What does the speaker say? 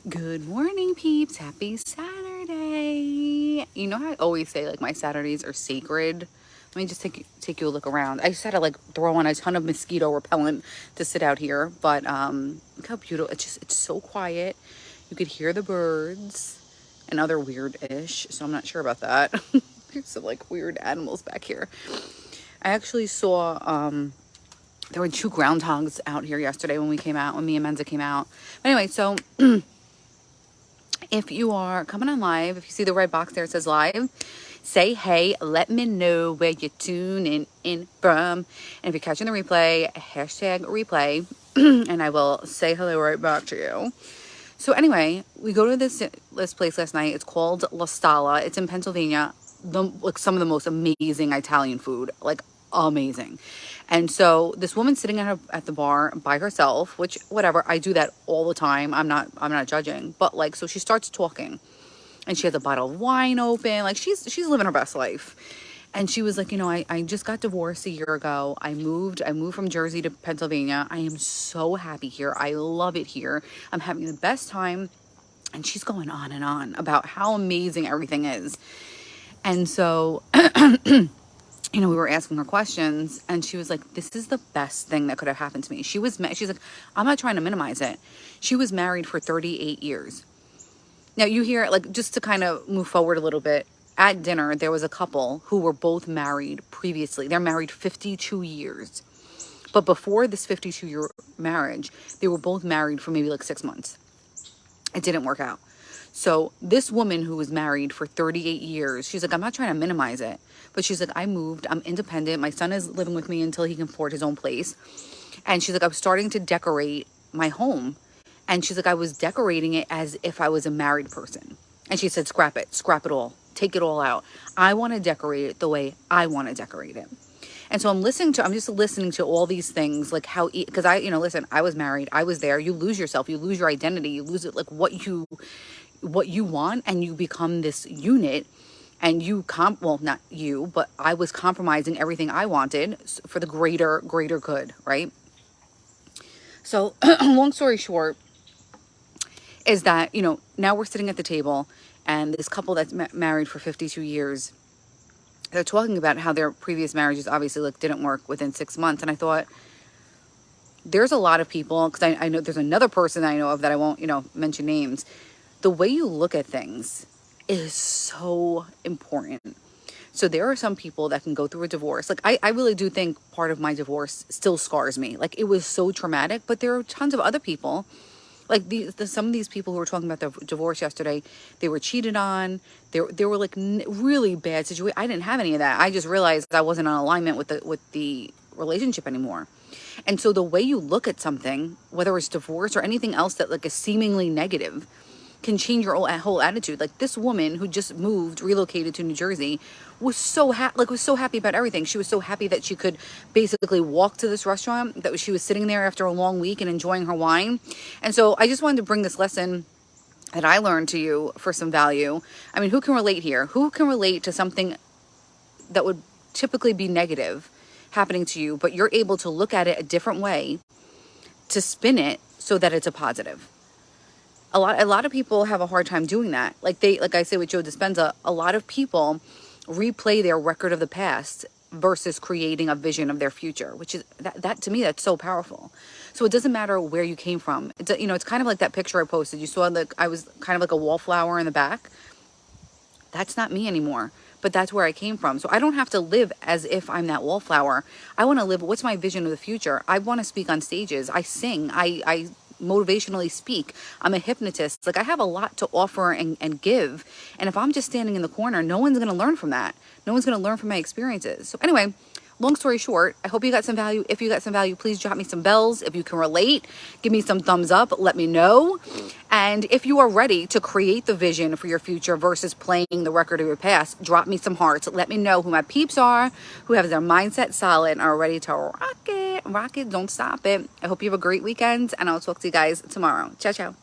Good morning, peeps. Happy Saturday. You know how I always say like my Saturdays are sacred? Let me just take you a look around. I just had to like throw on a ton of mosquito repellent to sit out here, but look how beautiful. It's so quiet. You could hear the birds and other weird-ish, so I'm not sure about that. There's some like weird animals back here. I actually saw there were two groundhogs out here yesterday when me and Menza came out. But anyway, so if you are coming on live, if you see the red box there, it says live, say hey, let me know where you're tuning in from. And if you're catching the replay, hashtag replay, and I will say hello right back to you. So anyway, we go to this place last night. It's called La Stalla. It's in Pennsylvania. Like some of the most amazing Italian food, like amazing. And so this woman's sitting at the bar by herself, which whatever, I do that all the time. I'm not judging, but like, so she starts talking, and she has a bottle of wine open, like she's living her best life. And she was like, I just got divorced a year ago. I moved from Jersey to Pennsylvania. I am so happy here. I love it here. I'm having the best time. And she's going on and on about how amazing everything is. And so we were asking her questions, and she was like, this is the best thing that could have happened to me. She's like, I'm not trying to minimize it. She was married for 38 years. Now you hear, like, just to kind of move forward a little bit, at dinner, there was a couple who were both married previously. They're married 52 years. But before this 52-year marriage, they were both married for maybe like 6 months. It didn't work out. So this woman who was married for 38 years, she's like, I'm not trying to minimize it, but she's like, I moved, I'm independent. My son is living with me until he can afford his own place. And she's like, I was starting to decorate my home. And she's like, I was decorating it as if I was a married person. And she said, scrap it all, take it all out. I want to decorate it the way I want to decorate it. And so I'm just listening to all these things, like how, because listen, I was married, I was there. You lose yourself, you lose your identity, you lose it, like what you want, and you become this unit. And not you, but I was compromising everything I wanted for the greater good, right? So long story short is that, now we're sitting at the table, and this couple that's married for 52 years, they're talking about how their previous marriages obviously like didn't work within 6 months. And I thought, there's a lot of people, because I know there's another person I know of that I won't, mention names. The way you look at things is so important. So there are some people that can go through a divorce. Like I really do think part of my divorce still scars me. Like it was so traumatic, but there are tons of other people. Like some of these people who were talking about their divorce yesterday, they were cheated on. There were like really bad situations. I didn't have any of that. I just realized I wasn't in alignment with the relationship anymore. And so the way you look at something, whether it's divorce or anything else that like is seemingly negative, can change your whole attitude. Like this woman who just relocated to New Jersey, was so happy about everything. She was so happy that she could basically walk to this restaurant, that she was sitting there after a long week and enjoying her wine. And so I just wanted to bring this lesson that I learned to you for some value. I mean, who can relate here? Who can relate to something that would typically be negative happening to you, but you're able to look at it a different way, to spin it so that it's a positive? A lot of people have a hard time doing that. Like I say with Joe Dispenza, a lot of people replay their record of the past versus creating a vision of their future, which is that to me, that's so powerful. So it doesn't matter where you came from. It's kind of like that picture I posted. You saw I was kind of like a wallflower in the back. That's not me anymore, but that's where I came from. So I don't have to live as if I'm that wallflower. I want to live, what's my vision of the future? I want to speak on stages. I sing. I motivationally speak. I'm a hypnotist. Like I have a lot to offer and give. And if I'm just standing in the corner, no one's going to learn from that. No one's going to learn from my experiences. So anyway, long story short, I hope you got some value. If you got some value, please drop me some bells. If you can relate, give me some thumbs up. Let me know. And if you are ready to create the vision for your future versus playing the record of your past, drop me some hearts. Let me know who my peeps are, who have their mindset solid and are ready to rock it. Don't stop it. I hope you have a great weekend, and I'll talk to you guys tomorrow. Ciao, ciao.